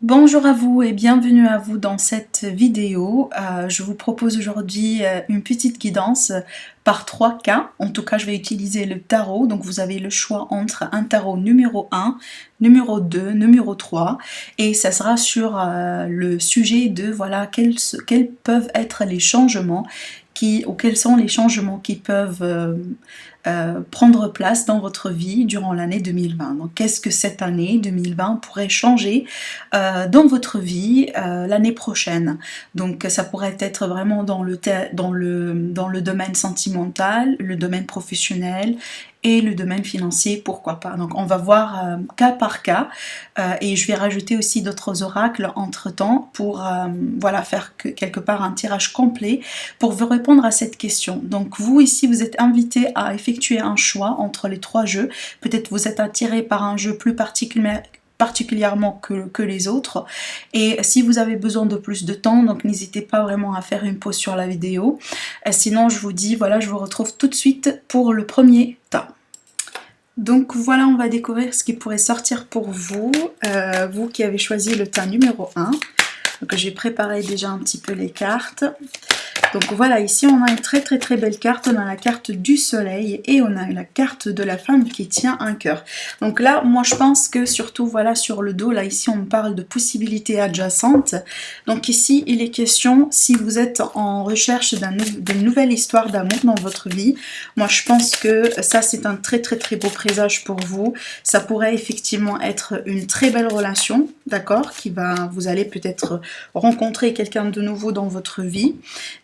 Bonjour à vous et bienvenue à vous dans cette vidéo. Je vous propose aujourd'hui une petite guidance par 3 cas. En tout cas, je vais utiliser le tarot. Donc vous avez le choix entre un tarot numéro 1, numéro 2, numéro 3. Et ça sera sur le sujet de voilà quels peuvent être les changements ou quels sont les changements qui peuvent prendre place dans votre vie durant l'année 2020. Donc qu'est-ce que cette année 2020 pourrait changer dans votre vie l'année prochaine? Donc ça pourrait être vraiment dans le domaine sentimental, le domaine professionnel et le domaine financier, pourquoi pas. Donc on va voir cas par cas et je vais rajouter aussi d'autres oracles entre temps pour voilà, faire quelque part un tirage complet pour vous répondre à cette question. Donc vous ici vous êtes invité à effectuer un choix entre les 3 jeux. Peut-être vous êtes attiré par un jeu plus particulièrement que les autres, et si vous avez besoin de plus de temps, donc n'hésitez pas vraiment à faire une pause sur la vidéo. Sinon je vous dis voilà, je vous retrouve tout de suite pour le premier tas. Donc voilà, on va découvrir ce qui pourrait sortir pour vous, vous qui avez choisi le tas numéro 1. Donc j'ai préparé déjà un petit peu les cartes. Donc voilà, ici on a une très belle carte, on a la carte du soleil et on a la carte de la femme qui tient un cœur. Donc là, moi je pense que surtout voilà sur le dos, là ici on parle de possibilités adjacentes. Donc ici il est question, si vous êtes en recherche d'une nouvelle histoire d'amour dans votre vie, moi je pense que ça c'est un très beau présage pour vous. Ça pourrait effectivement être une très belle relation, d'accord, vous allez peut-être rencontrer quelqu'un de nouveau dans votre vie.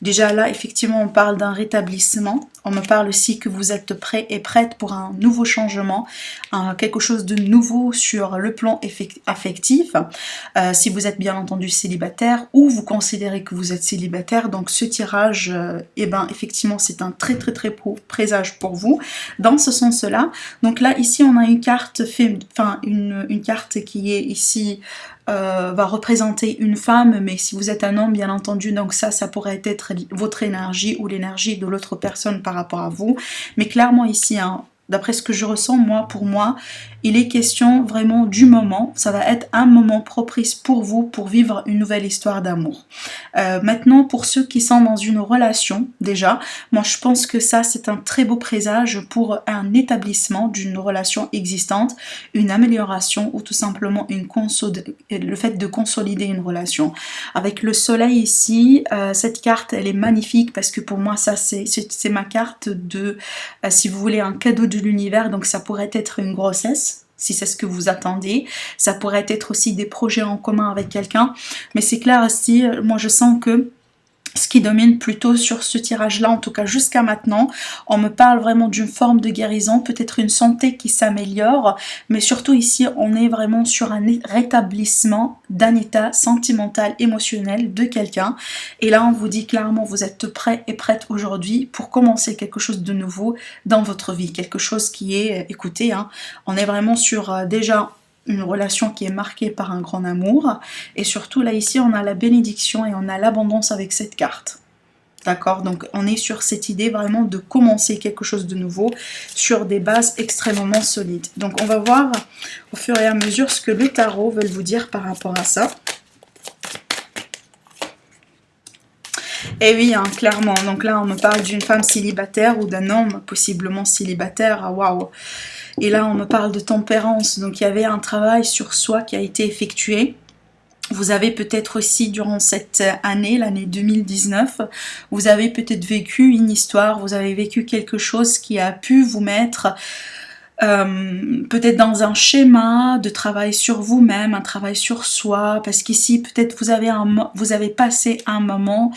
Déjà là, effectivement, on parle d'un rétablissement. On me parle aussi que vous êtes prêt et prête pour un nouveau changement, quelque chose de nouveau sur le plan affectif. Si vous êtes bien entendu célibataire ou vous considérez que vous êtes célibataire, donc ce tirage, eh ben, effectivement, c'est un très beau présage pour vous dans ce sens-là. Donc là, ici, on a une carte, une carte qui est ici va représenter une femme, mais si vous êtes un homme, bien entendu, donc ça pourrait être votre énergie ou l'énergie de l'autre personne par rapport à vous. Mais clairement ici, hein, d'après ce que je ressens, pour moi, il est question vraiment du moment. Ça va être un moment propice pour vous pour vivre une nouvelle histoire d'amour. Maintenant, pour ceux qui sont dans une relation, déjà, moi je pense que ça c'est un très beau présage pour un établissement d'une relation existante, une amélioration ou tout simplement le fait de consolider une relation. Avec le soleil ici, cette carte elle est magnifique parce que pour moi ça c'est ma carte de, si vous voulez, un cadeau de l'univers. Donc ça pourrait être une grossesse, si c'est ce que vous attendez. Ça pourrait être aussi des projets en commun avec quelqu'un. Mais c'est clair aussi, moi je sens que ce qui domine plutôt sur ce tirage-là, en tout cas jusqu'à maintenant, on me parle vraiment d'une forme de guérison, peut-être une santé qui s'améliore, mais surtout ici, on est vraiment sur un rétablissement d'un état sentimental, émotionnel de quelqu'un. Et là, on vous dit clairement, vous êtes prêt et prête aujourd'hui pour commencer quelque chose de nouveau dans votre vie. Quelque chose qui est, écoutez, hein, on est vraiment sur déjà une relation qui est marquée par un grand amour, et surtout là ici on a la bénédiction et on a l'abondance avec cette carte, d'accord. Donc on est sur cette idée vraiment de commencer quelque chose de nouveau sur des bases extrêmement solides. Donc on va voir au fur et à mesure ce que le tarot veut vous dire par rapport à ça. Et oui, hein, clairement, donc là on me parle d'une femme célibataire ou d'un homme possiblement célibataire. Ah, waouh. Et là, on me parle de tempérance. Donc, il y avait un travail sur soi qui a été effectué. Vous avez peut-être aussi, durant cette année, l'année 2019, vous avez peut-être vécu une histoire, vous avez vécu quelque chose qui a pu vous mettre peut-être dans un schéma de travail sur vous-même, un travail sur soi, parce qu'ici, peut-être vous avez passé un moment,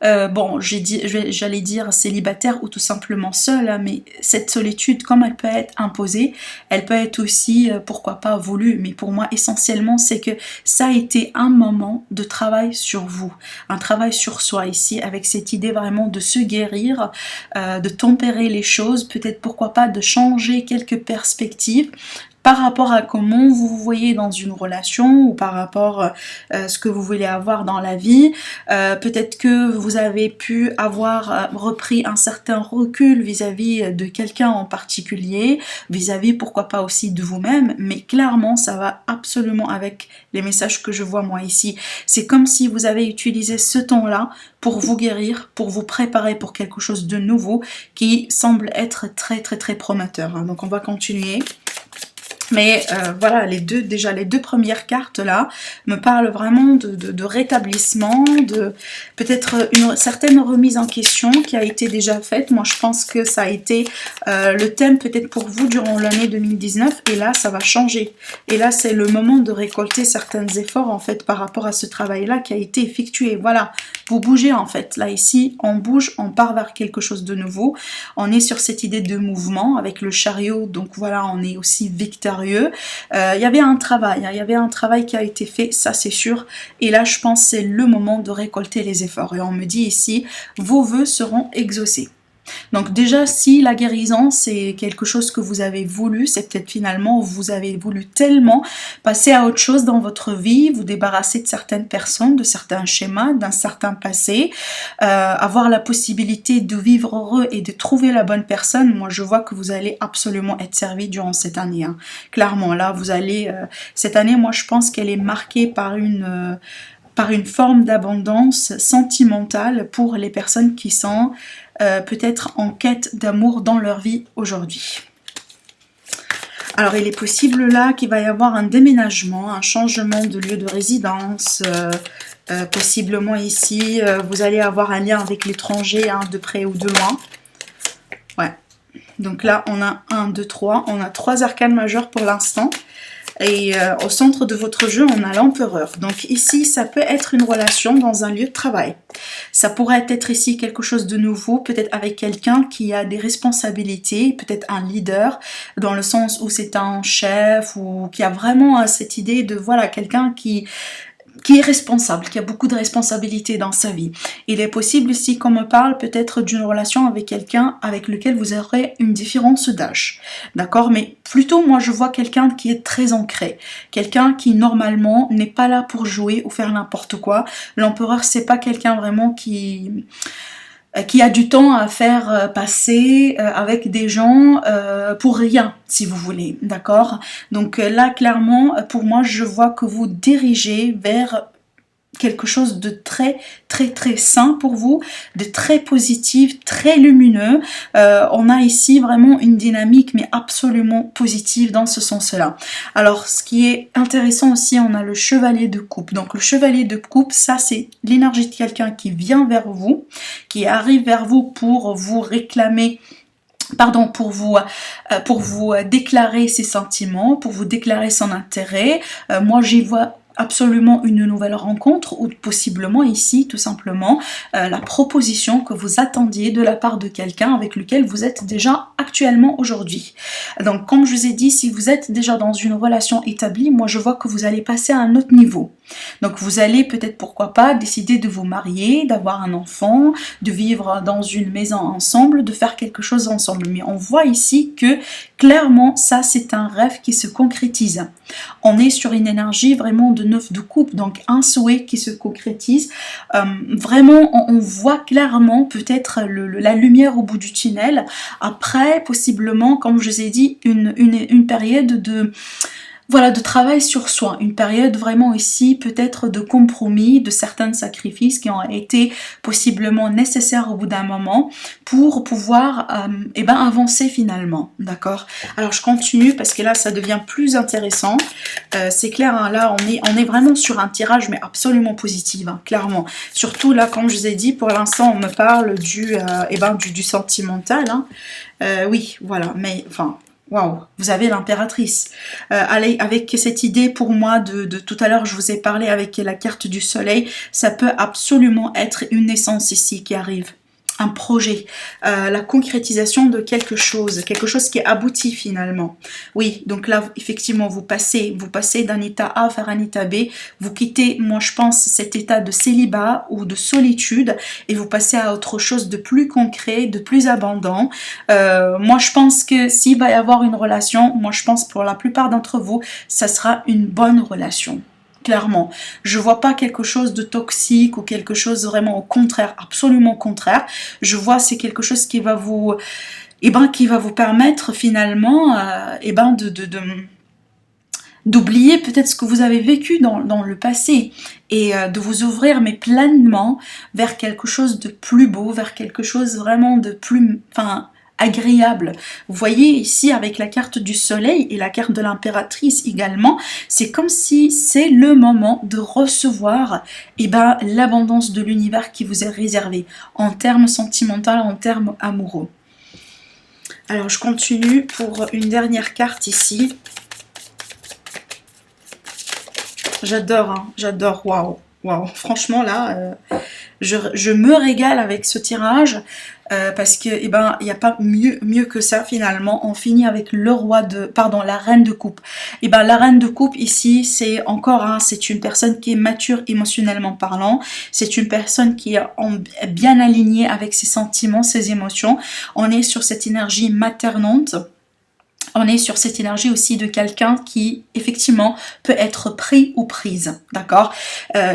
bon, j'allais dire célibataire ou tout simplement seul, hein, mais cette solitude, comme elle peut être imposée, elle peut être aussi, pourquoi pas, voulue. Mais pour moi, essentiellement, c'est que ça a été un moment de travail sur vous, un travail sur soi ici, avec cette idée vraiment de se guérir, de tempérer les choses, peut-être pourquoi pas de changer quelques perspectives, par rapport à comment vous vous voyez dans une relation ou par rapport à ce que vous voulez avoir dans la vie. Peut-être que vous avez pu avoir repris un certain recul vis-à-vis de quelqu'un en particulier, vis-à-vis pourquoi pas aussi de vous-même, mais clairement ça va absolument avec les messages que je vois moi ici. C'est comme si vous avez utilisé ce temps-là pour vous guérir, pour vous préparer pour quelque chose de nouveau qui semble être très très très prometteur. Donc on va continuer. Mais voilà, les deux premières cartes là me parlent vraiment de rétablissement, de peut-être une certaine remise en question qui a été déjà faite. Moi je pense que ça a été le thème peut-être pour vous durant l'année 2019 et là ça va changer. Et là c'est le moment de récolter certains efforts en fait par rapport à ce travail là qui a été effectué. Voilà, vous bougez en fait. Là ici on bouge, on part vers quelque chose de nouveau. On est sur cette idée de mouvement avec le chariot, donc voilà, on est aussi victorieux. Il y avait un travail qui a été fait, ça c'est sûr, et là je pense c'est le moment de récolter les efforts, et on me dit ici, vos vœux seront exaucés. Donc déjà, si la guérison c'est quelque chose que vous avez voulu, c'est peut-être finalement vous avez voulu tellement passer à autre chose dans votre vie, vous débarrasser de certaines personnes, de certains schémas, d'un certain passé, avoir la possibilité de vivre heureux et de trouver la bonne personne. Moi je vois que vous allez absolument être servi durant cette année, hein. Clairement là vous allez, cette année moi je pense qu'elle est marquée par une forme d'abondance sentimentale pour les personnes qui sont peut-être en quête d'amour dans leur vie aujourd'hui. Alors il est possible là qu'il va y avoir un déménagement, un changement de lieu de résidence, possiblement ici vous allez avoir un lien avec l'étranger, hein, de près ou de loin. Ouais, donc là on a 1, 2, 3, on a 3 arcanes majeures pour l'instant. Et au centre de votre jeu, on a l'empereur. Donc ici, ça peut être une relation dans un lieu de travail. Ça pourrait être ici quelque chose de nouveau, peut-être avec quelqu'un qui a des responsabilités, peut-être un leader, dans le sens où c'est un chef ou qui a vraiment cette idée de, voilà, quelqu'un qui est responsable, qui a beaucoup de responsabilités dans sa vie. Il est possible ici qu'on me parle peut-être d'une relation avec quelqu'un avec lequel vous aurez une différence d'âge. D'accord? Mais plutôt, moi, je vois quelqu'un qui est très ancré. Quelqu'un qui, normalement, n'est pas là pour jouer ou faire n'importe quoi. L'empereur, c'est pas quelqu'un vraiment qui a du temps à faire passer avec des gens pour rien, si vous voulez, d'accord? Donc là, clairement, pour moi, je vois que vous dirigez vers quelque chose de très très très sain pour vous, de très positif, très lumineux. On a ici vraiment une dynamique mais absolument positive dans ce sens-là. Alors ce qui est intéressant aussi, on a le chevalier de coupe. Donc le chevalier de coupe, ça c'est l'énergie de quelqu'un qui vient vers vous, qui arrive vers vous pour vous réclamer, pardon, pour vous déclarer ses sentiments, pour vous déclarer son intérêt. Moi j'y vois absolument une nouvelle rencontre ou possiblement ici tout simplement la proposition que vous attendiez de la part de quelqu'un avec lequel vous êtes déjà actuellement aujourd'hui. Donc comme je vous ai dit, si vous êtes déjà dans une relation établie, moi je vois que vous allez passer à un autre niveau. Donc vous allez peut-être, pourquoi pas, décider de vous marier, d'avoir un enfant, de vivre dans une maison ensemble, de faire quelque chose ensemble. Mais on voit ici que clairement ça c'est un rêve qui se concrétise. On est sur une énergie vraiment de 9 de coupe, donc un souhait qui se concrétise. Vraiment on voit clairement peut-être la lumière au bout du tunnel. Après possiblement, comme je vous ai dit, une période de travail sur soi, une période vraiment ici peut-être de compromis, de certains sacrifices qui ont été possiblement nécessaires au bout d'un moment pour pouvoir avancer finalement, d'accord? Alors je continue parce que là ça devient plus intéressant. C'est clair, hein, là on est vraiment sur un tirage mais absolument positif, hein, clairement. Surtout là, comme je vous ai dit, pour l'instant on me parle du sentimental, hein. Oui, voilà, mais enfin... Waouh, vous avez l'impératrice. Allez, avec cette idée pour moi de tout à l'heure, je vous ai parlé avec la carte du soleil, ça peut absolument être une naissance ici qui arrive. un projet, la concrétisation de quelque chose qui aboutit finalement. Oui, donc là, effectivement, vous passez d'un état A vers un état B, vous quittez, moi je pense, cet état de célibat ou de solitude, et vous passez à autre chose de plus concret, de plus abondant. Moi je pense que s'il va y avoir une relation, moi je pense pour la plupart d'entre vous, ça sera une bonne relation. Clairement, je vois pas quelque chose de toxique ou quelque chose vraiment au contraire, absolument au contraire. Je vois c'est quelque chose qui va vous, qui va vous permettre finalement, d'oublier peut-être ce que vous avez vécu dans le passé et de vous ouvrir mais pleinement vers quelque chose de plus beau, vers quelque chose vraiment de plus, agréable. Vous voyez ici avec la carte du soleil et la carte de l'impératrice également, c'est comme si c'est le moment de recevoir l'abondance de l'univers qui vous est réservé en termes sentimentaux, en termes amoureux. Alors je continue pour une dernière carte ici. J'adore, hein, j'adore, waouh, waouh. Franchement là, je me régale avec ce tirage parce que il n'y a pas mieux que ça finalement. On finit avec le la reine de coupe. La reine de coupe ici, c'est encore, hein, c'est une personne qui est mature émotionnellement parlant. C'est une personne qui est bien alignée avec ses sentiments, ses émotions. On est sur cette énergie maternante. On est sur cette énergie aussi de quelqu'un qui, effectivement, peut être pris ou prise, d'accord?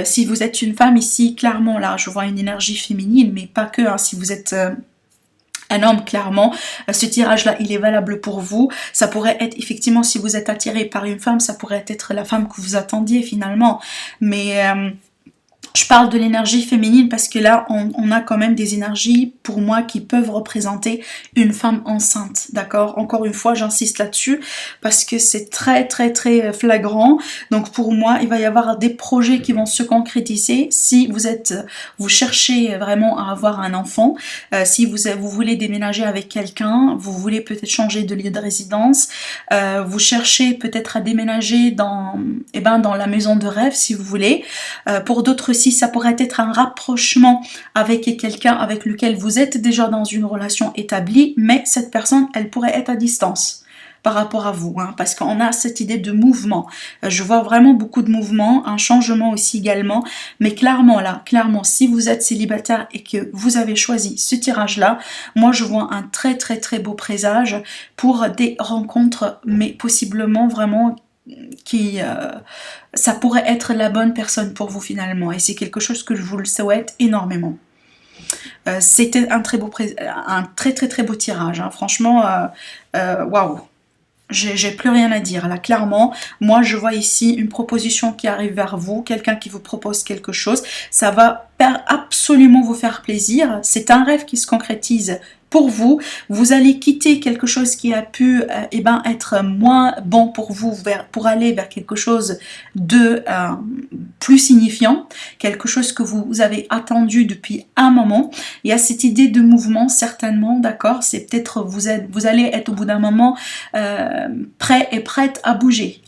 Si vous êtes une femme ici, clairement, là, je vois une énergie féminine, mais pas que, hein, si vous êtes un homme, clairement, ce tirage-là, il est valable pour vous. Ça pourrait être, effectivement, si vous êtes attiré par une femme, ça pourrait être la femme que vous attendiez, finalement. Mais je parle de l'énergie féminine parce que là, on a quand même des énergies, pour moi, qui peuvent représenter une femme enceinte, d'accord? Encore une fois, j'insiste là-dessus parce que c'est très, très, très flagrant. Donc, pour moi, il va y avoir des projets qui vont se concrétiser. Si vous cherchez vraiment à avoir un enfant, si vous voulez déménager avec quelqu'un, vous voulez peut-être changer de lieu de résidence, vous cherchez peut-être à déménager dans la maison de rêve, si vous voulez. Pour d'autres, si ça pourrait être un rapprochement avec quelqu'un avec lequel vous êtes déjà dans une relation établie, mais cette personne, elle pourrait être à distance par rapport à vous, hein, parce qu'on a cette idée de mouvement. Je vois vraiment beaucoup de mouvement, un changement aussi également, mais clairement là, si vous êtes célibataire et que vous avez choisi ce tirage-là, moi je vois un très très très beau présage pour des rencontres, mais possiblement vraiment ça pourrait être la bonne personne pour vous finalement, et c'est quelque chose que je vous le souhaite énormément. C'était un très très beau tirage, hein. Franchement, waouh, j'ai plus rien à dire là, clairement. Moi je vois ici une proposition qui arrive vers vous, quelqu'un qui vous propose quelque chose, ça va absolument vous faire plaisir, c'est un rêve qui se concrétise pour vous. Vous allez quitter quelque chose qui a pu être moins bon pour vous, pour aller vers quelque chose de plus signifiant, quelque chose que vous avez attendu depuis un moment. Il y a cette idée de mouvement certainement, d'accord? C'est peut-être vous allez être au bout d'un moment prêt et prête à bouger,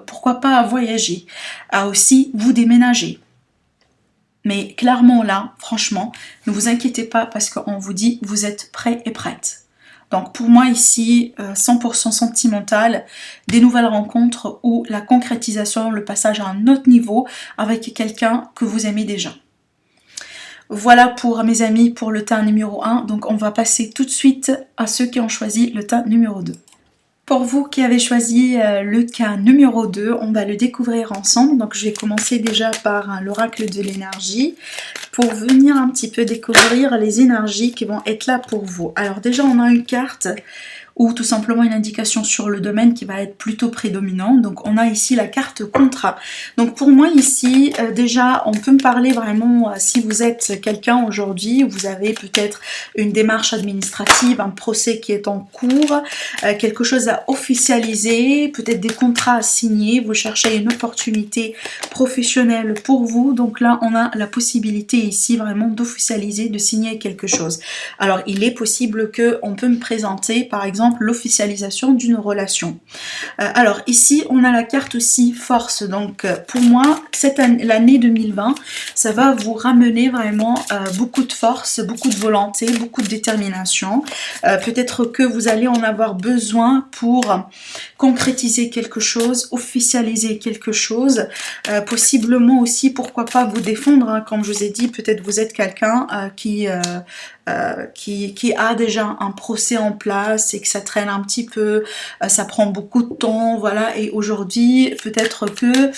pourquoi pas à voyager, à aussi vous déménager. Mais clairement là, franchement, ne vous inquiétez pas parce qu'on vous dit vous êtes prêt et prête. Donc pour moi ici, 100% sentimental, des nouvelles rencontres ou la concrétisation, le passage à un autre niveau avec quelqu'un que vous aimez déjà. Voilà pour mes amis pour le tas numéro 1. Donc on va passer tout de suite à ceux qui ont choisi le tas numéro 2. Pour vous qui avez choisi le cas numéro 2, on va le découvrir ensemble. Donc je vais commencer déjà par l'oracle de l'énergie pour venir un petit peu découvrir les énergies qui vont être là pour vous. Alors déjà on a une carte ou tout simplement une indication sur le domaine qui va être plutôt prédominant. Donc on a ici la carte contrat. Donc pour moi ici, déjà on peut me parler vraiment, si vous êtes quelqu'un aujourd'hui, vous avez peut-être une démarche administrative, un procès qui est en cours, quelque chose à officialiser, peut-être des contrats à signer, vous cherchez une opportunité professionnelle pour vous. Donc là on a la possibilité ici vraiment d'officialiser, de signer quelque chose. Alors il est possible qu'on peut me présenter par exemple exemple l'officialisation d'une relation. Alors ici on a la carte aussi force, donc pour moi l'année 2020 ça va vous ramener vraiment beaucoup de force, beaucoup de volonté, beaucoup de détermination. Peut-être que vous allez en avoir besoin pour concrétiser quelque chose, officialiser quelque chose, possiblement aussi pourquoi pas vous défendre, hein, comme je vous ai dit, peut-être vous êtes quelqu'un qui a déjà un procès en place et que ça traîne un petit peu, ça prend beaucoup de temps, voilà, et aujourd'hui peut-être que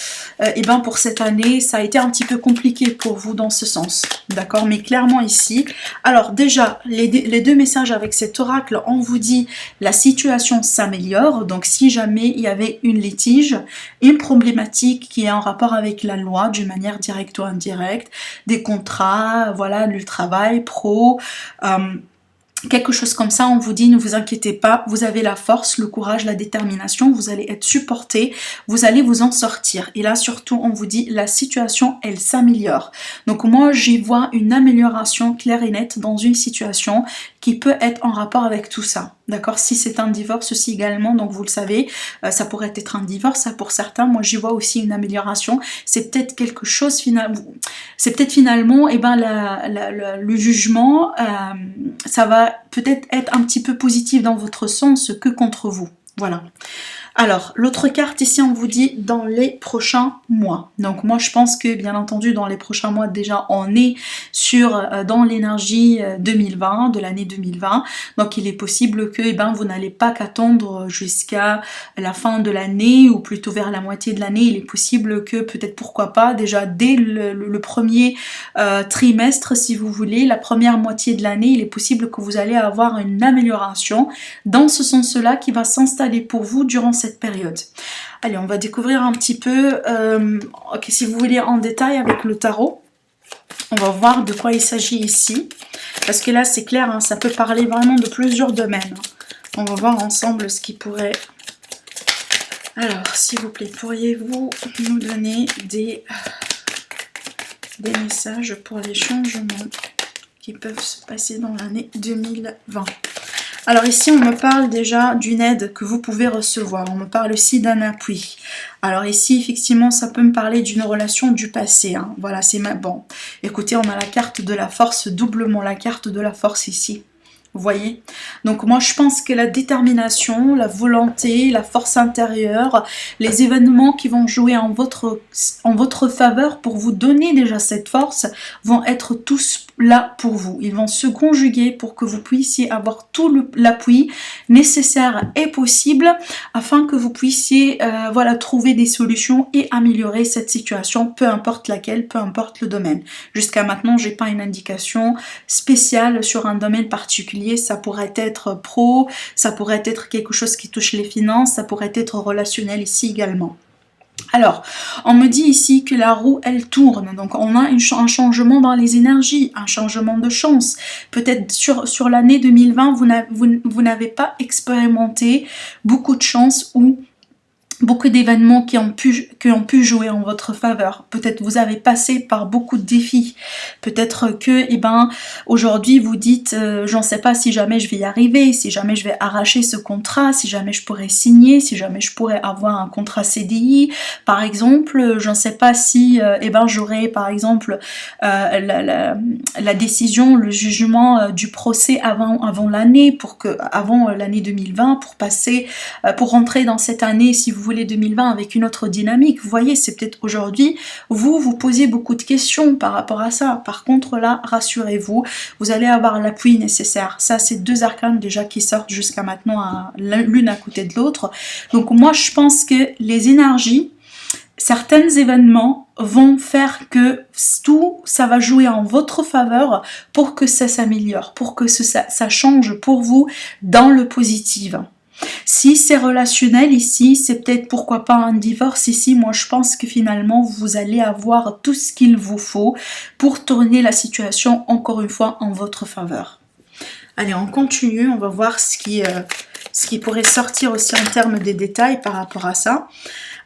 et ben pour cette année ça a été un petit peu compliqué pour vous dans ce sens, d'accord, mais clairement ici, alors déjà les deux messages avec cet oracle, on vous dit la situation s'améliore, donc si jamais il y avait une litige, une problématique qui est en rapport avec la loi d'une manière directe ou indirecte, des contrats, voilà, du travail pro, quelque chose comme ça, on vous dit ne vous inquiétez pas, vous avez la force, le courage, la détermination, vous allez être supporté, vous allez vous en sortir. Et là surtout on vous dit la situation elle s'améliore. Donc moi j'y vois une amélioration claire et nette dans une situation qui peut être en rapport avec tout ça. D'accord, si c'est un divorce aussi également, donc vous le savez, ça pourrait être un divorce, ça pour certains, moi j'y vois aussi une amélioration, c'est peut-être quelque chose finalement, c'est peut-être finalement, et ben le jugement, ça va peut-être être un petit peu positif dans votre sens que contre vous, voilà. Alors, l'autre carte ici, on vous dit dans les prochains mois. Donc moi, je pense que, bien entendu, dans les prochains mois, déjà, on est dans l'énergie 2020, de l'année 2020. Donc, il est possible que vous n'allez pas qu'attendre jusqu'à la fin de l'année ou plutôt vers la moitié de l'année. Il est possible que, peut-être, pourquoi pas, déjà dès le premier trimestre, si vous voulez, la première moitié de l'année, il est possible que vous allez avoir une amélioration dans ce sens-là qui va s'installer pour vous durant cette période. Allez, on va découvrir un petit peu, si vous voulez, en détail avec le tarot. On va voir de quoi il s'agit ici. Parce que là, c'est clair, hein, ça peut parler vraiment de plusieurs domaines. On va voir ensemble ce qui pourrait... Alors, s'il vous plaît, pourriez-vous nous donner des messages pour les changements qui peuvent se passer dans l'année 2020? Alors ici, on me parle déjà d'une aide que vous pouvez recevoir. On me parle aussi d'un appui. Alors ici, effectivement, ça peut me parler d'une relation du passé. Hein. Voilà, c'est bon. Écoutez, on a la carte de la force, doublement la carte de la force ici. Vous voyez? Donc moi je pense que la détermination, la volonté, la force intérieure, les événements qui vont jouer en votre faveur pour vous donner déjà cette force vont être tous là pour vous. Ils vont se conjuguer pour que vous puissiez avoir tout l'appui nécessaire et possible afin que vous puissiez voilà, trouver des solutions et améliorer cette situation, peu importe laquelle, peu importe le domaine. Jusqu'à maintenant, j'ai pas une indication spéciale sur un domaine particulier. Ça pourrait être pro, ça pourrait être quelque chose qui touche les finances, ça pourrait être relationnel ici également. Alors, on me dit ici que la roue, elle tourne. Donc, on a un changement dans les énergies, un changement de chance. Peut-être sur l'année 2020, vous n'avez pas expérimenté beaucoup de chance ou beaucoup d'événements qui ont pu jouer en votre faveur. Peut-être vous avez passé par beaucoup de défis. Peut-être que, aujourd'hui vous dites, j'en sais pas si jamais je vais y arriver, si jamais je vais arracher ce contrat, si jamais je pourrais signer, si jamais je pourrais avoir un contrat CDI, par exemple. J'en sais pas si, j'aurai par exemple la décision, le jugement du procès avant l'année, avant l'année 2020, pour rentrer dans cette année, si vous voulez, 2020 avec une autre dynamique. Vous voyez, c'est peut-être aujourd'hui, vous posez beaucoup de questions par rapport à ça. Par contre, là, rassurez-vous, vous allez avoir l'appui nécessaire. Ça, c'est deux arcanes déjà qui sortent jusqu'à maintenant, l'une à côté de l'autre. Donc, moi, je pense que les énergies, certains événements vont faire que tout ça va jouer en votre faveur pour que ça s'améliore, pour que ça change pour vous dans le positif. Si c'est relationnel ici, c'est peut-être pourquoi pas un divorce ici. Moi je pense que finalement vous allez avoir tout ce qu'il vous faut pour tourner la situation encore une fois en votre faveur. Allez, on continue, on va voir ce qui pourrait sortir aussi en termes des détails par rapport à ça.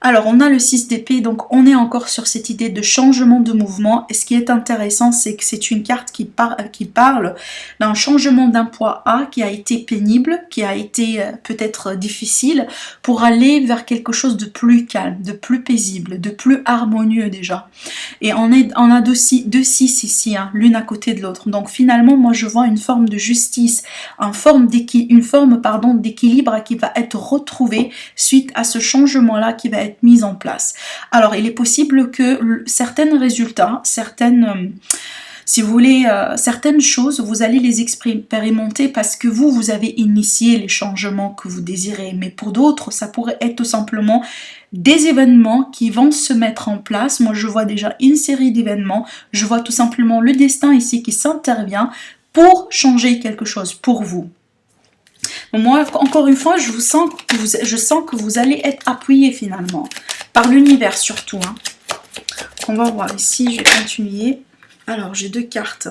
Alors, on a le 6 d'épée, donc on est encore sur cette idée de changement de mouvement. Et ce qui est intéressant, c'est que c'est une carte qui parle d'un changement d'un point A qui a été pénible, qui a été peut-être difficile, pour aller vers quelque chose de plus calme, de plus paisible, de plus harmonieux déjà. Et on a deux 6 ici, hein, l'une à côté de l'autre. Donc finalement, moi je vois une forme de justice, une forme d'équilibre qui va être retrouvée suite à ce changement-là qui va être mis en place. Alors, il est possible que certains résultats, si vous voulez, certaines choses, vous allez les expérimenter parce que vous avez initié les changements que vous désirez. Mais pour d'autres, ça pourrait être tout simplement des événements qui vont se mettre en place. Moi, je vois déjà une série d'événements. Je vois tout simplement le destin ici qui s'intervient pour changer quelque chose pour vous. Moi, encore une fois, je sens que vous allez être appuyé finalement, par l'univers surtout. Hein. On va voir ici, je vais continuer. Alors, j'ai deux cartes.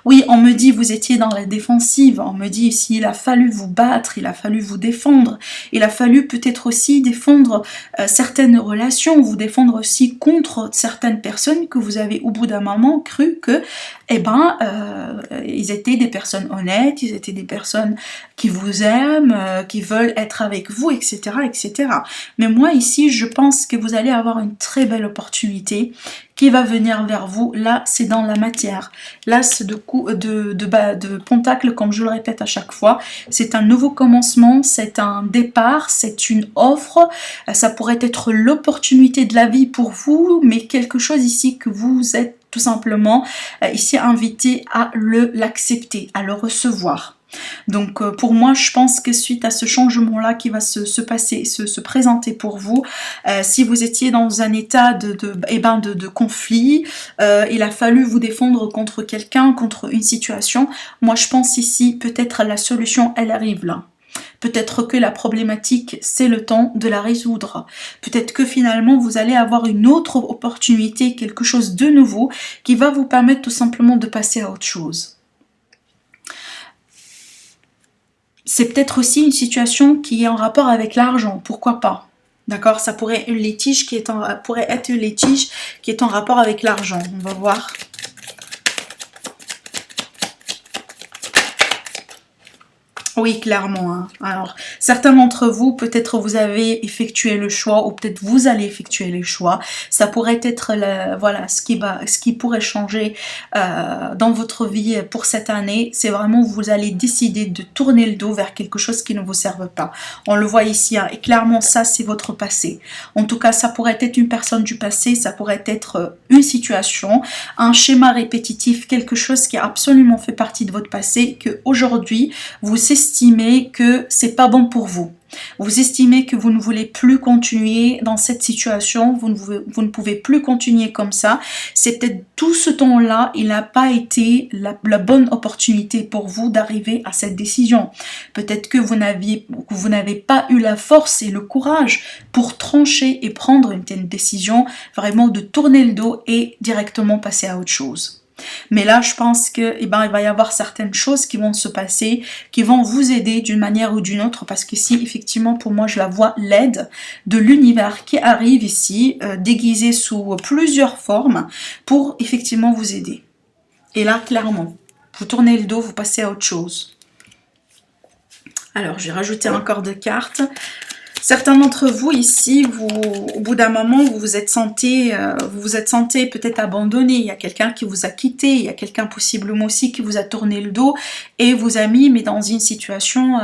Oui, on me dit vous étiez dans la défensive. On me dit ici, il a fallu vous battre, il a fallu vous défendre. Il a fallu peut-être aussi défendre certaines relations, vous défendre aussi contre certaines personnes que vous avez au bout d'un moment cru que, ils étaient des personnes honnêtes, ils étaient des personnes qui vous aiment, qui veulent être avec vous, etc., etc. Mais moi, ici, je pense que vous allez avoir une très belle opportunité qui va venir vers vous. Là, c'est dans la matière. Là, c'est de pentacle, comme je le répète à chaque fois. C'est un nouveau commencement, c'est un départ, c'est une offre. Ça pourrait être l'opportunité de la vie pour vous, mais quelque chose ici que vous êtes tout simplement ici invité à l'accepter, à le recevoir. Donc pour moi, je pense que suite à ce changement-là qui va se présenter pour vous, si vous étiez dans un état de conflit, il a fallu vous défendre contre quelqu'un, contre une situation, moi je pense ici peut-être la solution, elle arrive là. Peut-être que la problématique, c'est le temps de la résoudre. Peut-être que finalement, vous allez avoir une autre opportunité, quelque chose de nouveau, qui va vous permettre tout simplement de passer à autre chose. C'est peut-être aussi une situation qui est en rapport avec l'argent, pourquoi pas. D'accord, ça pourrait être une litige qui est en rapport avec l'argent. On va voir. Oui, clairement. Hein. Alors, certains d'entre vous, peut-être vous avez effectué le choix ou peut-être vous allez effectuer le choix. Ça pourrait être ce qui pourrait changer dans votre vie pour cette année. C'est vraiment vous allez décider de tourner le dos vers quelque chose qui ne vous serve pas. On le voit ici hein, et clairement ça c'est votre passé. En tout cas, ça pourrait être une personne du passé, ça pourrait être une situation, un schéma répétitif, quelque chose qui a absolument fait partie de votre passé que aujourd'hui vous estimez que c'est pas bon pour vous. Vous estimez que vous ne voulez plus continuer dans cette situation, vous ne pouvez plus continuer comme ça. C'est peut-être tout ce temps-là, il n'a pas été la bonne opportunité pour vous d'arriver à cette décision. Peut-être que vous n'avez pas eu la force et le courage pour trancher et prendre une telle décision, vraiment de tourner le dos et directement passer à autre chose. Mais là, je pense que il va y avoir certaines choses qui vont se passer, qui vont vous aider d'une manière ou d'une autre, parce que si effectivement pour moi je la vois l'aide de l'univers qui arrive ici, déguisée sous plusieurs formes, pour effectivement vous aider. Et là, clairement, vous tournez le dos, vous passez à autre chose. Alors, je vais rajouter encore deux cartes. Certains d'entre vous ici, au bout d'un moment, vous vous êtes senti peut-être abandonné. Il y a quelqu'un qui vous a quitté, il y a quelqu'un possiblement aussi qui vous a tourné le dos et vous a mis mais dans une situation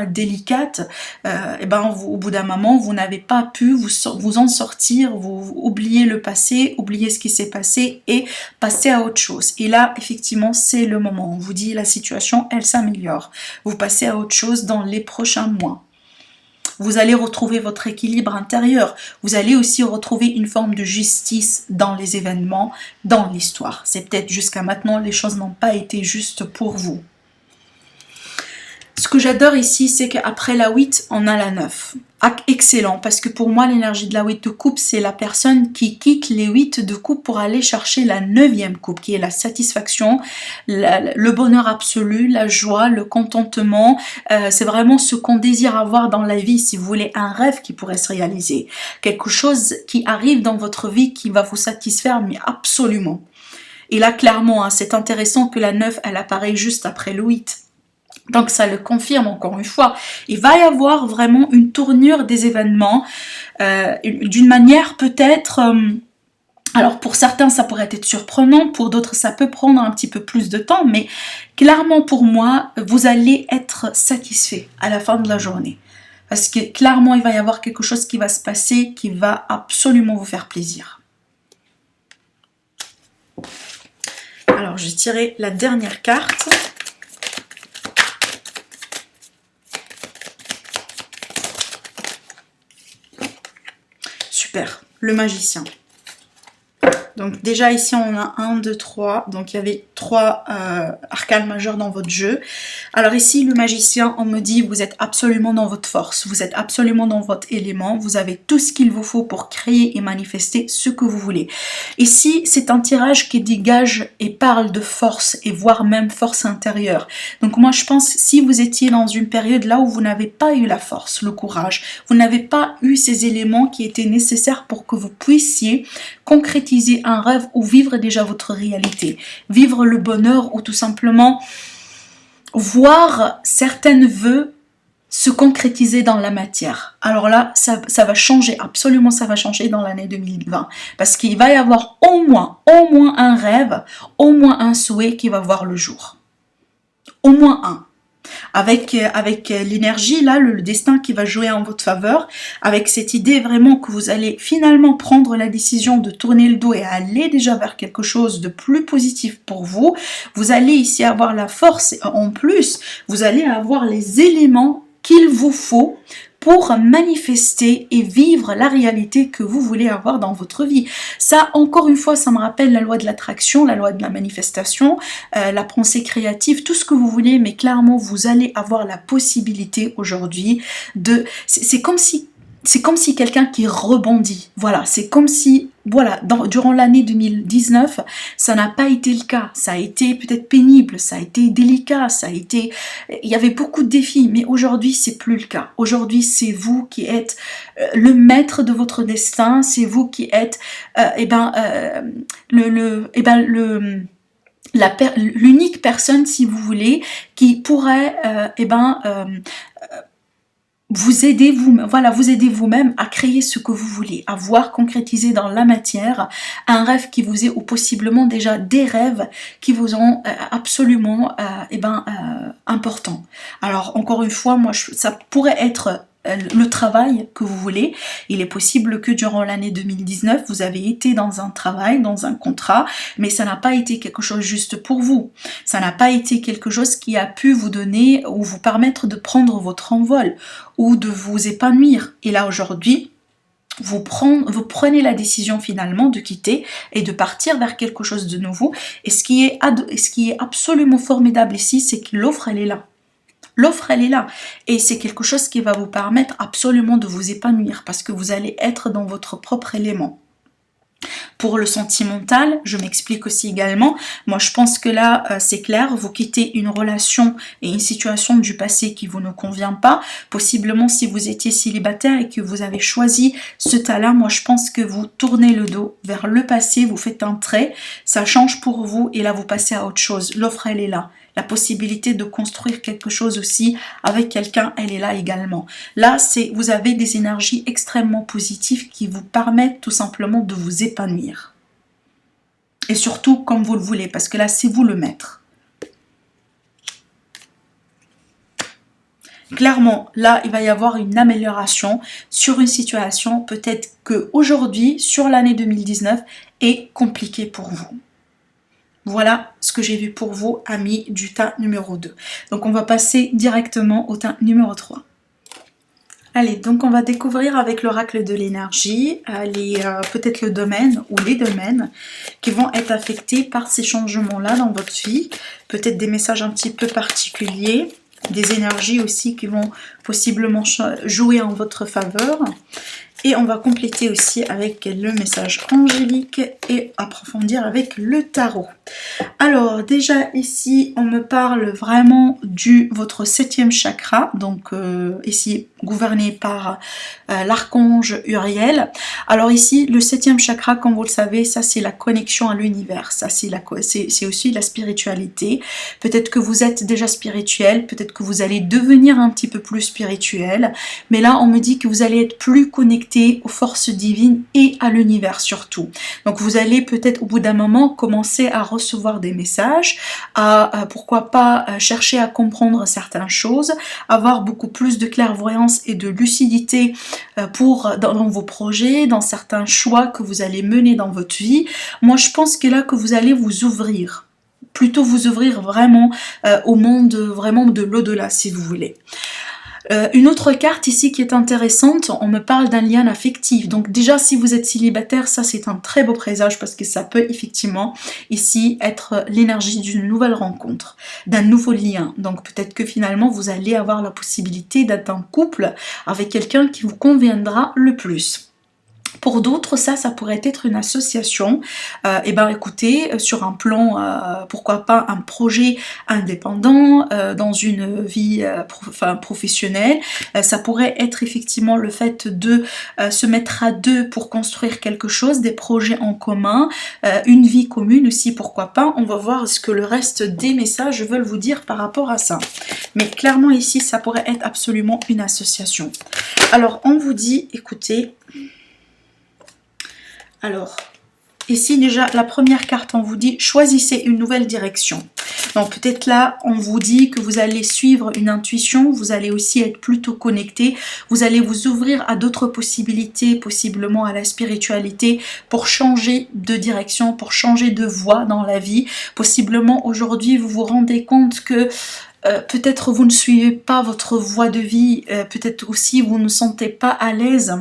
délicate. Au bout d'un moment, vous n'avez pas pu vous en sortir, vous oubliez le passé, oubliez ce qui s'est passé et passer à autre chose. Et là, effectivement, c'est le moment. On vous dit la situation, elle s'améliore. Vous passez à autre chose dans les prochains mois. Vous allez retrouver votre équilibre intérieur. Vous allez aussi retrouver une forme de justice dans les événements, dans l'histoire. C'est peut-être jusqu'à maintenant, les choses n'ont pas été justes pour vous. Ce que j'adore ici, c'est qu'après la 8, on a la 9. excellent, parce que pour moi l'énergie de la 8 de coupe, c'est la personne qui quitte les 8 de coupe pour aller chercher la 9e coupe, qui est la satisfaction, le bonheur absolu, la joie, le contentement. C'est vraiment ce qu'on désire avoir dans la vie. Si vous voulez un rêve qui pourrait se réaliser, quelque chose qui arrive dans votre vie qui va vous satisfaire, mais absolument. Et là clairement, hein, c'est intéressant que la 9 elle apparaît juste après le 8. Donc ça le confirme encore une fois. Il va y avoir vraiment une tournure des événements d'une manière peut-être... alors pour certains ça pourrait être surprenant, pour d'autres ça peut prendre un petit peu plus de temps, mais clairement pour moi, vous allez être satisfait à la fin de la journée. Parce que clairement il va y avoir quelque chose qui va se passer qui va absolument vous faire plaisir. Alors j'ai tiré la dernière carte. Super, le magicien. Donc déjà ici on a 1, 2, 3, donc il y avait 3 arcanes majeures dans votre jeu. Alors ici le magicien, on me dit vous êtes absolument dans votre force, vous êtes absolument dans votre élément, vous avez tout ce qu'il vous faut pour créer et manifester ce que vous voulez. Ici c'est un tirage qui dégage et parle de force et voire même force intérieure. Donc moi je pense si vous étiez dans une période là où vous n'avez pas eu la force, le courage, vous n'avez pas eu ces éléments qui étaient nécessaires pour que vous puissiez concrétiser un rêve ou vivre déjà votre réalité, vivre le bonheur ou tout simplement voir certains vœux se concrétiser dans la matière. Alors là, ça va changer, absolument ça va changer dans l'année 2020 parce qu'il va y avoir au moins un rêve, au moins un souhait qui va voir le jour. Au moins un. Avec l'énergie, là, le destin qui va jouer en votre faveur, avec cette idée vraiment que vous allez finalement prendre la décision de tourner le dos et aller déjà vers quelque chose de plus positif pour vous, vous allez ici avoir la force et en plus, vous allez avoir les éléments qu'il vous faut pour manifester et vivre la réalité que vous voulez avoir dans votre vie. Ça, encore une fois, ça me rappelle la loi de l'attraction, la loi de la manifestation, la pensée créative, tout ce que vous voulez, mais clairement, vous allez avoir la possibilité aujourd'hui de... C'est comme si quelqu'un qui rebondit. Voilà, c'est comme si, voilà, durant l'année 2019, ça n'a pas été le cas. Ça a été peut-être pénible, ça a été délicat, il y avait beaucoup de défis, mais aujourd'hui, c'est plus le cas. Aujourd'hui, c'est vous qui êtes le maître de votre destin, c'est vous qui êtes, l'unique personne, si vous voulez, qui pourrait, vous aider vous-même à créer ce que vous voulez, à voir concrétiser dans la matière un rêve qui vous est ou possiblement déjà des rêves qui vous ont absolument importants. Alors encore une fois, moi ça pourrait être le travail que vous voulez. Il est possible que durant l'année 2019, vous avez été dans un travail, dans un contrat, mais ça n'a pas été quelque chose juste pour vous. Ça n'a pas été quelque chose qui a pu vous donner ou vous permettre de prendre votre envol ou de vous épanouir. Et là aujourd'hui, vous prenez la décision finalement de quitter et de partir vers quelque chose de nouveau. Et ce qui est absolument formidable ici, c'est que l'offre, elle est là. L'offre, elle est là. Et c'est quelque chose qui va vous permettre absolument de vous épanouir parce que vous allez être dans votre propre élément. Pour le sentimental, je m'explique aussi également. Moi, je pense que là, c'est clair, vous quittez une relation et une situation du passé qui vous ne convient pas. Possiblement, si vous étiez célibataire et que vous avez choisi ce tas-là, moi, je pense que vous tournez le dos vers le passé, vous faites un trait, ça change pour vous et là, vous passez à autre chose. L'offre, elle est là. La possibilité de construire quelque chose aussi avec quelqu'un, elle est là également. Là, vous avez des énergies extrêmement positives qui vous permettent tout simplement de vous épanouir. Et surtout comme vous le voulez, parce que là, c'est vous le maître. Clairement, là, il va y avoir une amélioration sur une situation peut-être qu'aujourd'hui, sur l'année 2019, est compliquée pour vous. Voilà ce que j'ai vu pour vous, amis du tas numéro 2. Donc on va passer directement au tas numéro 3. Allez, donc on va découvrir avec l'oracle de l'énergie peut-être le domaine ou les domaines qui vont être affectés par ces changements-là dans votre vie. Peut-être des messages un petit peu particuliers. des énergies aussi qui vont possiblement jouer en votre faveur. Et on va compléter aussi avec le message angélique et approfondir avec le tarot. Alors déjà ici on me parle vraiment du votre 7e chakra, donc ici gouverné par l'archange Uriel. Alors ici le 7e chakra, comme vous le savez, ça c'est la connexion à l'univers, ça c'est aussi la spiritualité. Peut-être que vous êtes déjà spirituel, peut-être que vous allez devenir un petit peu plus spirituel, mais là on me dit que vous allez être plus connecté aux forces divines et à l'univers surtout. Donc vous allez peut-être au bout d'un moment commencer à recevoir des messages, pourquoi pas chercher à comprendre certaines choses, avoir beaucoup plus de clairvoyance et de lucidité dans vos projets, dans certains choix que vous allez mener dans votre vie. Moi je pense que là que vous allez vous ouvrir, plutôt vous ouvrir vraiment au monde vraiment de l'au-delà si vous voulez. Une autre carte ici qui est intéressante, on me parle d'un lien affectif. Donc déjà si vous êtes célibataire, ça c'est un très beau présage parce que ça peut effectivement ici être l'énergie d'une nouvelle rencontre, d'un nouveau lien. Donc peut-être que finalement vous allez avoir la possibilité d'être en couple avec quelqu'un qui vous conviendra le plus. Pour d'autres, ça pourrait être une association. Et ben écoutez, sur un plan, pourquoi pas un projet indépendant dans une vie professionnelle. Ça pourrait être effectivement le fait de se mettre à deux pour construire quelque chose, des projets en commun, une vie commune aussi, pourquoi pas. On va voir ce que le reste des messages veulent vous dire par rapport à ça. Mais clairement ici, ça pourrait être absolument une association. Alors on vous dit, écoutez... Alors, ici déjà, la première carte, on vous dit, choisissez une nouvelle direction. Donc peut-être là, on vous dit que vous allez suivre une intuition, vous allez aussi être plutôt connecté, vous allez vous ouvrir à d'autres possibilités, possiblement à la spiritualité, pour changer de direction, pour changer de voie dans la vie. Possiblement aujourd'hui, vous vous rendez compte que peut-être vous ne suivez pas votre voie de vie, peut-être aussi vous ne vous sentez pas à l'aise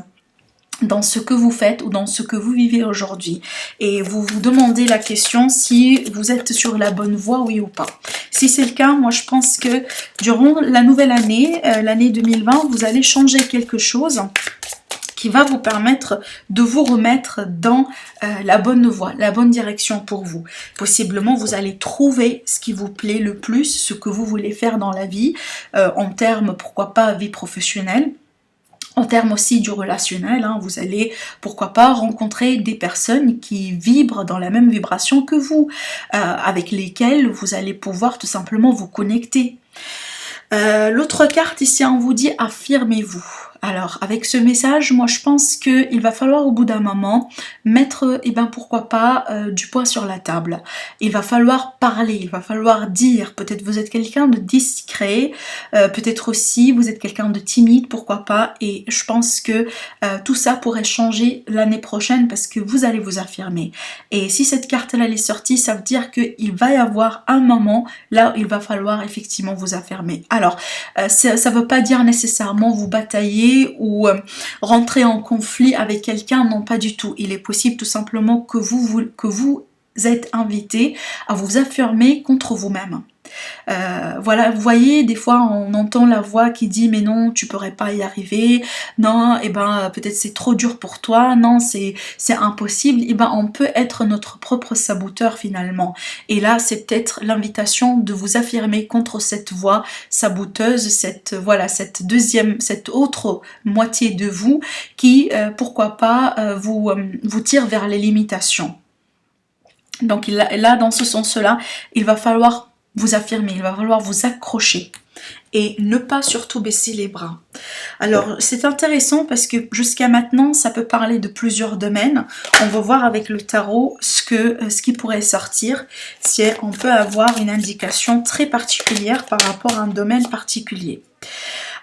dans ce que vous faites ou dans ce que vous vivez aujourd'hui, et vous vous demandez la question si vous êtes sur la bonne voie, oui ou pas. Si c'est le cas, moi je pense que durant la nouvelle année, l'année 2020, vous allez changer quelque chose qui va vous permettre de vous remettre dans la bonne voie, la bonne direction pour vous. Possiblement, vous allez trouver ce qui vous plaît le plus, ce que vous voulez faire dans la vie, en termes, pourquoi pas, vie professionnelle. En termes aussi du relationnel, hein, vous allez, pourquoi pas, rencontrer des personnes qui vibrent dans la même vibration que vous, avec lesquelles vous allez pouvoir tout simplement vous connecter. L'autre carte ici, on vous dit affirmez-vous. Alors avec ce message, moi je pense qu'il va falloir au bout d'un moment mettre, pourquoi pas, du poids sur la table. Il va falloir parler, il va falloir dire. Peut-être vous êtes quelqu'un de discret, peut-être aussi vous êtes quelqu'un de timide, pourquoi pas. Et je pense que tout ça pourrait changer l'année prochaine parce que vous allez vous affirmer. Et si cette carte-là est sortie, ça veut dire qu'il va y avoir un moment là où il va falloir effectivement vous affirmer. Alors, ça ne veut pas dire nécessairement vous batailler ou rentrer en conflit avec quelqu'un, non pas du tout. Il est possible tout simplement que vous êtes invité à vous affirmer contre vous-même. Voilà, vous voyez, des fois on entend la voix qui dit mais non, tu pourrais pas y arriver, non, peut-être c'est trop dur pour toi, non, c'est impossible. On peut être notre propre saboteur finalement, et là c'est peut-être l'invitation de vous affirmer contre cette voix saboteuse, cette autre moitié de vous qui pourquoi pas vous tire vers les limitations. Donc là dans ce sens-là, il va falloir vous affirmer, il va falloir vous accrocher et ne pas surtout baisser les bras. Alors c'est intéressant parce que jusqu'à maintenant ça peut parler de plusieurs domaines. On va voir avec le tarot ce qui pourrait sortir, si on peut avoir une indication très particulière par rapport à un domaine particulier.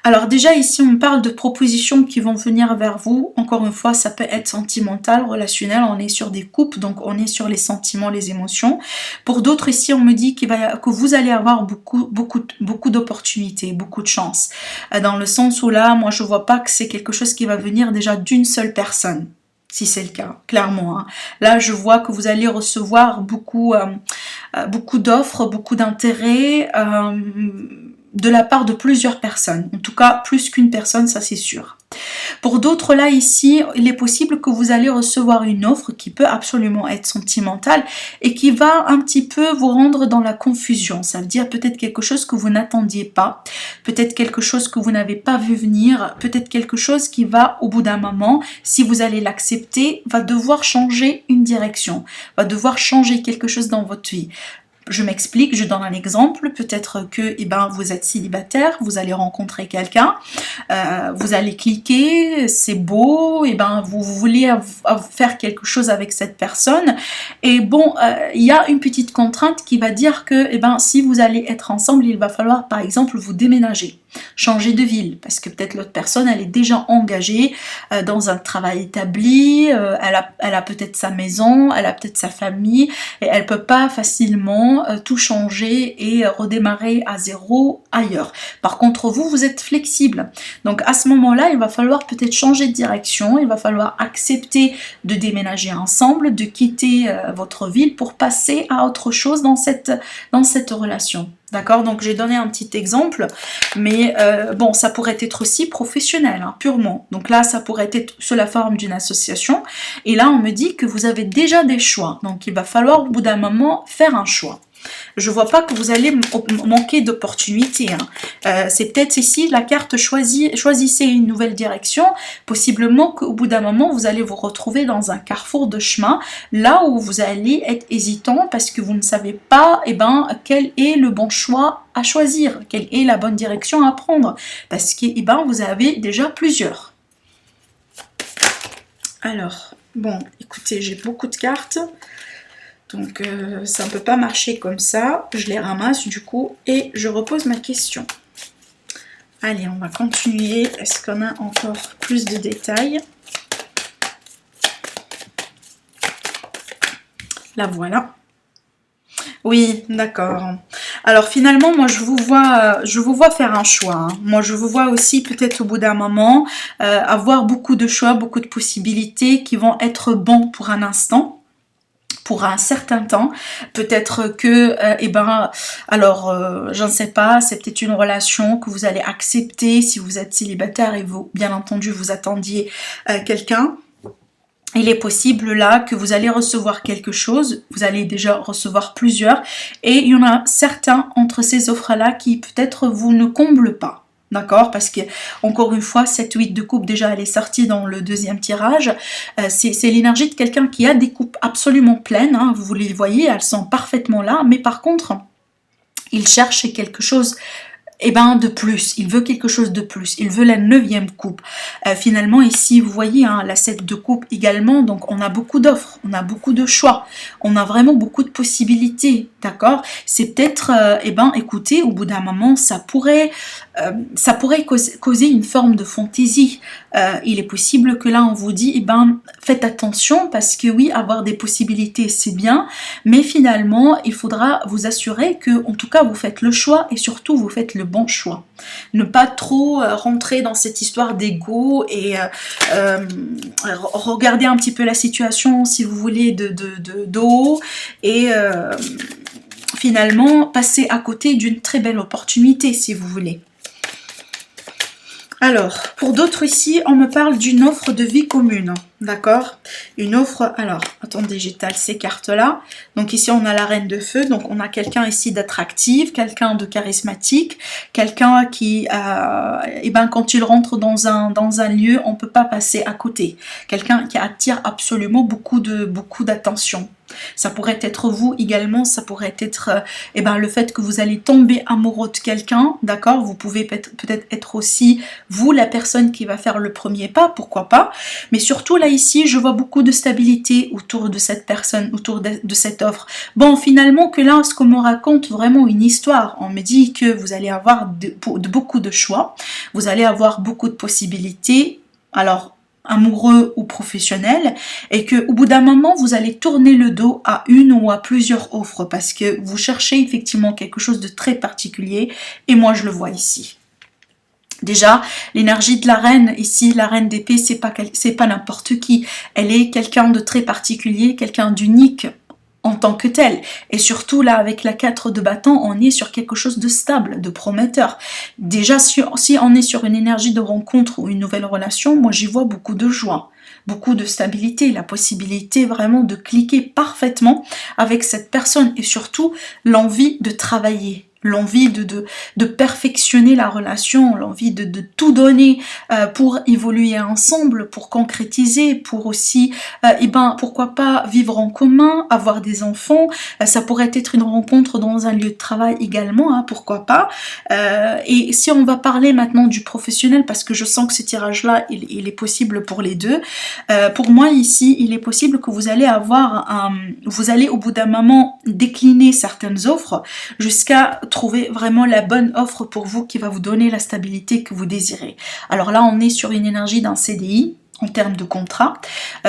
Alors déjà ici on parle de propositions qui vont venir vers vous. Encore une fois, ça peut être sentimental, relationnel, on est sur des couples, donc on est sur les sentiments, les émotions. Pour d'autres ici on me dit que vous allez avoir beaucoup d'opportunités, beaucoup de chance. Dans le sens où là, moi je vois pas que c'est quelque chose qui va venir déjà d'une seule personne. Si c'est le cas, clairement. Hein. Là, je vois que vous allez recevoir beaucoup d'offres, beaucoup d'intérêts. de la part de plusieurs personnes. En tout cas, plus qu'une personne, ça c'est sûr. Pour d'autres, là, ici, il est possible que vous allez recevoir une offre qui peut absolument être sentimentale et qui va un petit peu vous rendre dans la confusion. Ça veut dire peut-être quelque chose que vous n'attendiez pas, peut-être quelque chose que vous n'avez pas vu venir, peut-être quelque chose qui va, au bout d'un moment, si vous allez l'accepter, va devoir changer une direction, va devoir changer quelque chose dans votre vie. Je m'explique, je donne un exemple, peut-être que vous êtes célibataire, vous allez rencontrer quelqu'un, vous allez cliquer, c'est beau, vous voulez faire quelque chose avec cette personne, et bon, il y a une petite contrainte qui va dire que si vous allez être ensemble, il va falloir par exemple vous déménager, changer de ville, parce que peut-être l'autre personne, elle est déjà engagée dans un travail établi, elle a peut-être sa maison, elle a peut-être sa famille, et elle peut pas facilement tout changer et redémarrer à zéro ailleurs. Par contre, vous êtes flexible. Donc à ce moment-là, il va falloir peut-être changer de direction, il va falloir accepter de déménager ensemble, de quitter votre ville pour passer à autre chose dans cette relation. D'accord, donc j'ai donné un petit exemple, mais bon, ça pourrait être aussi professionnel, hein, purement. Donc là, ça pourrait être sous la forme d'une association. Et là, on me dit que vous avez déjà des choix. Donc il va falloir au bout d'un moment faire un choix. Je vois pas que vous allez manquer d'opportunités. Hein. C'est peut-être ici la carte choisissez une nouvelle direction. Possiblement qu'au bout d'un moment, vous allez vous retrouver dans un carrefour de chemin, là où vous allez être hésitant parce que vous ne savez pas quel est le bon choix à choisir, quelle est la bonne direction à prendre. Parce que vous avez déjà plusieurs. Alors, bon, écoutez, j'ai beaucoup de cartes. Donc ça ne peut pas marcher comme ça, je les ramasse du coup et je repose ma question. Allez, on va continuer, est-ce qu'on a encore plus de détails? La voilà. Oui, d'accord. Alors finalement, moi je vous vois faire un choix. Hein. Moi je vous vois aussi peut-être au bout d'un moment avoir beaucoup de choix, beaucoup de possibilités qui vont être bons pour un instant. Pour un certain temps, peut-être que, je ne sais pas, c'est peut-être une relation que vous allez accepter si vous êtes célibataire et vous, bien entendu, vous attendiez quelqu'un. Il est possible là que vous allez recevoir quelque chose, vous allez déjà recevoir plusieurs, et il y en a certains entre ces offres-là qui peut-être vous ne comblent pas. D'accord, parce que encore une fois, cette 8 de coupe déjà elle est sortie dans le deuxième tirage. C'est l'énergie de quelqu'un qui a des coupes absolument pleines, hein, vous les voyez, elles sont parfaitement là, mais par contre, il cherche quelque chose de plus, il veut quelque chose de plus, il veut la 9e coupe. Finalement ici vous voyez hein, la 7 de coupe également, donc on a beaucoup d'offres, on a beaucoup de choix, on a vraiment beaucoup de possibilités, d'accord. C'est peut-être, écoutez, au bout d'un moment ça pourrait causer une forme de fantaisie. Il est possible que là on vous dit, faites attention parce que oui, avoir des possibilités c'est bien, mais finalement il faudra vous assurer que en tout cas vous faites le choix et surtout vous faites le bon choix. Ne pas trop rentrer dans cette histoire d'ego et regarder un petit peu la situation si vous voulez de haut et finalement passer à côté d'une très belle opportunité si vous voulez. Alors, pour d'autres ici, on me parle d'une offre de vie commune, d'accord? Une offre, alors, attendez, j'étale ces cartes-là. Donc ici, on a la reine de feu, donc on a quelqu'un ici d'attractif, quelqu'un de charismatique, quelqu'un qui, quand il rentre dans un lieu, on ne peut pas passer à côté. Quelqu'un qui attire absolument beaucoup d'attention. Ça pourrait être vous également, ça pourrait être le fait que vous allez tomber amoureux de quelqu'un, d'accord? Vous pouvez peut-être être aussi vous la personne qui va faire le premier pas, pourquoi pas, mais surtout là ici je vois beaucoup de stabilité autour de cette personne, autour de cette offre. Bon, finalement que là ce qu'on me raconte vraiment une histoire, on me dit que vous allez avoir beaucoup de choix, vous allez avoir beaucoup de possibilités, alors amoureux ou professionnel, et que au bout d'un moment vous allez tourner le dos à une ou à plusieurs offres parce que vous cherchez effectivement quelque chose de très particulier et moi je le vois ici. Déjà, l'énergie de la reine, ici, la reine d'épée, c'est pas n'importe qui. Elle est quelqu'un de très particulier, quelqu'un d'unique en en tant que tel. Et surtout là, avec la 4 de bâton, on est sur quelque chose de stable, de prometteur. Déjà, si on est sur une énergie de rencontre ou une nouvelle relation, moi j'y vois beaucoup de joie, beaucoup de stabilité, la possibilité vraiment de cliquer parfaitement avec cette personne et surtout l'envie de travailler. L'envie de perfectionner la relation, l'envie de tout donner pour évoluer ensemble, pour concrétiser, pour aussi, pourquoi pas vivre en commun, avoir des enfants. Ça pourrait être une rencontre dans un lieu de travail également, hein, pourquoi pas. Et si on va parler maintenant du professionnel, parce que je sens que ce tirage-là, il est possible pour les deux. Pour moi ici, il est possible que vous allez vous allez au bout d'un moment décliner certaines offres jusqu'à trouver vraiment la bonne offre pour vous qui va vous donner la stabilité que vous désirez. Alors là, on est sur une énergie d'un CDI en termes de contrat.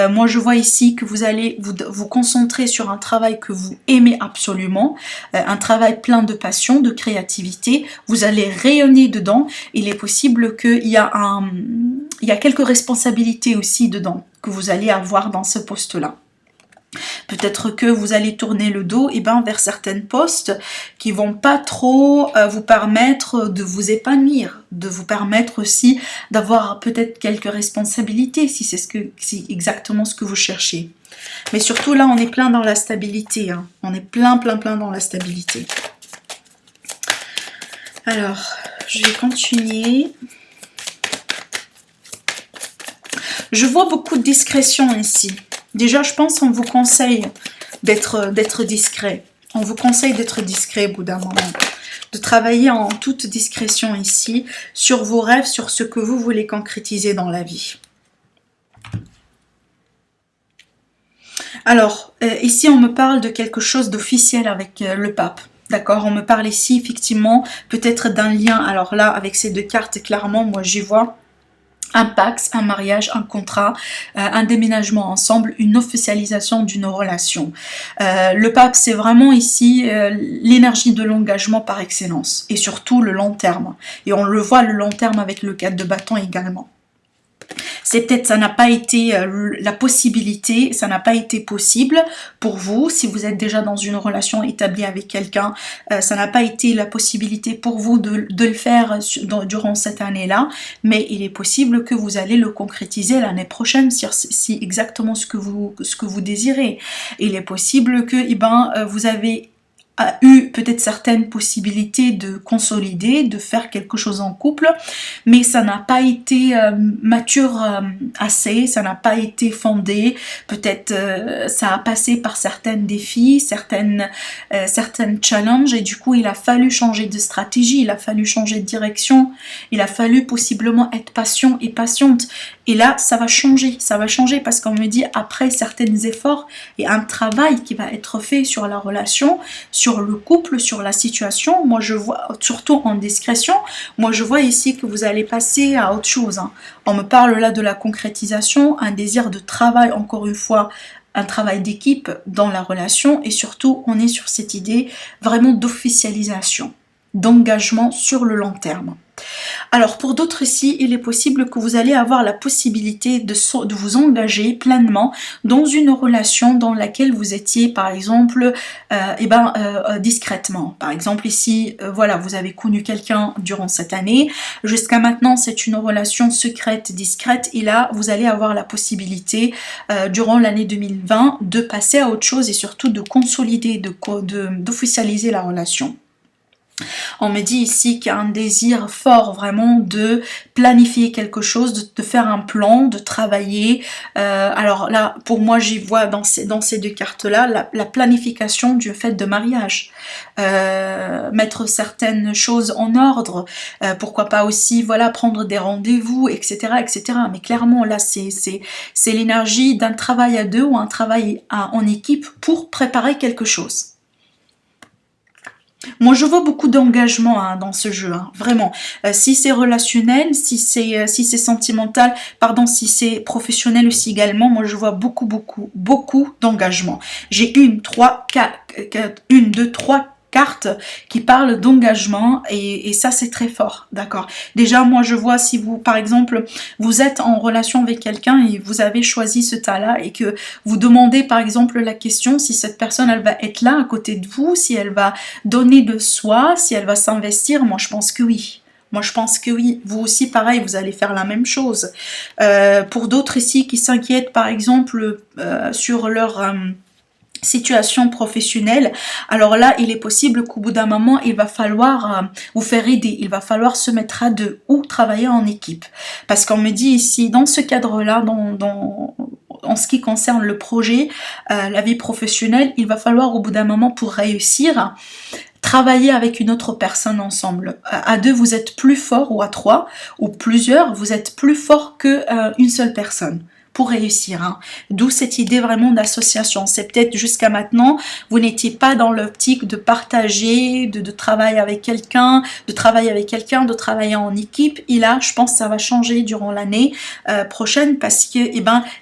Moi, je vois ici que vous allez vous concentrer sur un travail que vous aimez absolument, un travail plein de passion, de créativité. Vous allez rayonner dedans. Il est possible qu'il y a quelques responsabilités aussi dedans que vous allez avoir dans ce poste-là. Peut-être que vous allez tourner le dos vers certaines postes qui vont pas trop vous permettre de vous épanouir, de vous permettre aussi d'avoir peut-être quelques responsabilités si c'est exactement ce que vous cherchez. Mais surtout là, on est plein dans la stabilité, hein. On est plein dans la stabilité. Alors, je vais continuer. Je vois beaucoup de discrétion ici. Déjà, je pense qu'on vous conseille d'être discret. On vous conseille d'être discret au bout d'un moment. De travailler en toute discrétion ici, sur vos rêves, sur ce que vous voulez concrétiser dans la vie. Alors, ici, on me parle de quelque chose d'officiel avec le pape. D'accord, on me parle ici, effectivement, peut-être d'un lien. Alors là, avec ces deux cartes, clairement, moi, j'y vois un pax, un mariage, un contrat, un déménagement ensemble, une officialisation d'une relation. Le pape, c'est vraiment ici l'énergie de l'engagement par excellence et surtout le long terme. Et on le voit le long terme avec le 4 de bâton également. C'est peut-être, ça n'a pas été la possibilité, ça n'a pas été possible pour vous, si vous êtes déjà dans une relation établie avec quelqu'un, ça n'a pas été la possibilité pour vous de le faire durant cette année-là, mais il est possible que vous allez le concrétiser l'année prochaine si exactement ce que vous désirez. Il est possible que vous avez eu peut-être certaines possibilités de consolider, de faire quelque chose en couple, mais ça n'a pas été mature assez, ça n'a pas été fondé, peut-être ça a passé par certains défis, certaines challenges, et du coup il a fallu changer de stratégie, il a fallu changer de direction, il a fallu possiblement être patient et patiente, et là ça va changer parce qu'on me dit après certains efforts et un travail qui va être fait sur la relation, sur le couple, sur la situation, moi je vois, surtout en discrétion, moi je vois ici que vous allez passer à autre chose, hein. On me parle là de la concrétisation, un désir de travail, encore une fois, un travail d'équipe dans la relation, et surtout on est sur cette idée vraiment d'officialisation, d'engagement sur le long terme. Alors pour d'autres ici, il est possible que vous allez avoir la possibilité de vous engager pleinement dans une relation dans laquelle vous étiez par exemple discrètement. Par exemple ici, voilà, vous avez connu quelqu'un durant cette année, jusqu'à maintenant c'est une relation secrète, discrète, et là vous allez avoir la possibilité durant l'année 2020 de passer à autre chose et surtout de consolider, d'officialiser la relation. On me dit ici qu'il y a un désir fort vraiment de planifier quelque chose, de faire un plan, de travailler. Alors là, pour moi, j'y vois dans ces deux cartes-là la planification du fait de mariage. Mettre certaines choses en ordre, pourquoi pas aussi voilà prendre des rendez-vous, etc., etc. Mais clairement, là, c'est l'énergie d'un travail à deux ou un travail en équipe pour préparer quelque chose. Moi, je vois beaucoup d'engagement dans ce jeu, hein, vraiment. Si c'est relationnel, si c'est sentimental, pardon, si c'est professionnel aussi également, moi, je vois beaucoup d'engagement. J'ai 1, 2, 3, carte qui parle d'engagement et ça c'est très fort, d'accord. Déjà moi je vois si vous par exemple vous êtes en relation avec quelqu'un et vous avez choisi ce tas-là et que vous demandez par exemple la question si cette personne elle va être là à côté de vous, si elle va donner de soi, si elle va s'investir, moi je pense que oui. Moi, je pense que oui. Vous aussi, pareil, vous allez faire la même chose. Pour d'autres ici qui s'inquiètent, par exemple, sur leur situation professionnelle, alors là, il est possible qu'au bout d'un moment, il va falloir vous faire aider. Il va falloir se mettre à deux ou travailler en équipe. Parce qu'on me dit ici, dans ce cadre-là, en ce qui concerne le projet, la vie professionnelle, il va falloir au bout d'un moment pour réussir, travailler avec une autre personne ensemble. À deux, vous êtes plus fort, ou à trois, ou plusieurs, vous êtes plus fort que une seule personne pour réussir. Hein. D'où cette idée vraiment d'association. C'est peut-être jusqu'à maintenant, vous n'étiez pas dans l'optique de partager, de travailler avec quelqu'un, de travailler en équipe. Et là, je pense que ça va changer durant l'année prochaine parce que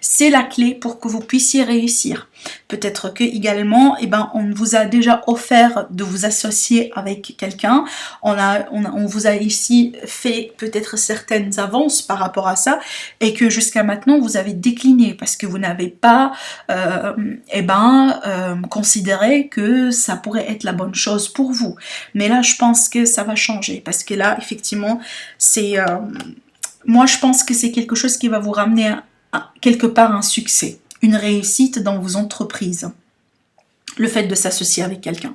c'est la clé pour que vous puissiez réussir. Peut-être que également, on vous a déjà offert de vous associer avec quelqu'un. On vous a ici fait peut-être certaines avances par rapport à ça et que jusqu'à maintenant vous avez décliné parce que vous n'avez pas considéré que ça pourrait être la bonne chose pour vous. Mais là, je pense que ça va changer parce que là, effectivement, c'est moi, je pense que c'est quelque chose qui va vous ramener quelque part un succès. Une réussite dans vos entreprises, le fait de s'associer avec quelqu'un.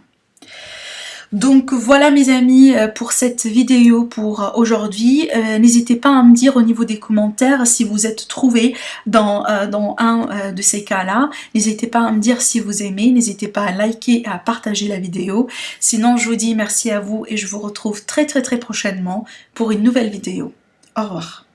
Donc voilà mes amis pour cette vidéo pour aujourd'hui. N'hésitez pas à me dire au niveau des commentaires si vous êtes trouvé dans un de ces cas-là. N'hésitez pas à me dire si vous aimez, n'hésitez pas à liker et à partager la vidéo. Sinon je vous dis merci à vous et je vous retrouve très prochainement pour une nouvelle vidéo. Au revoir.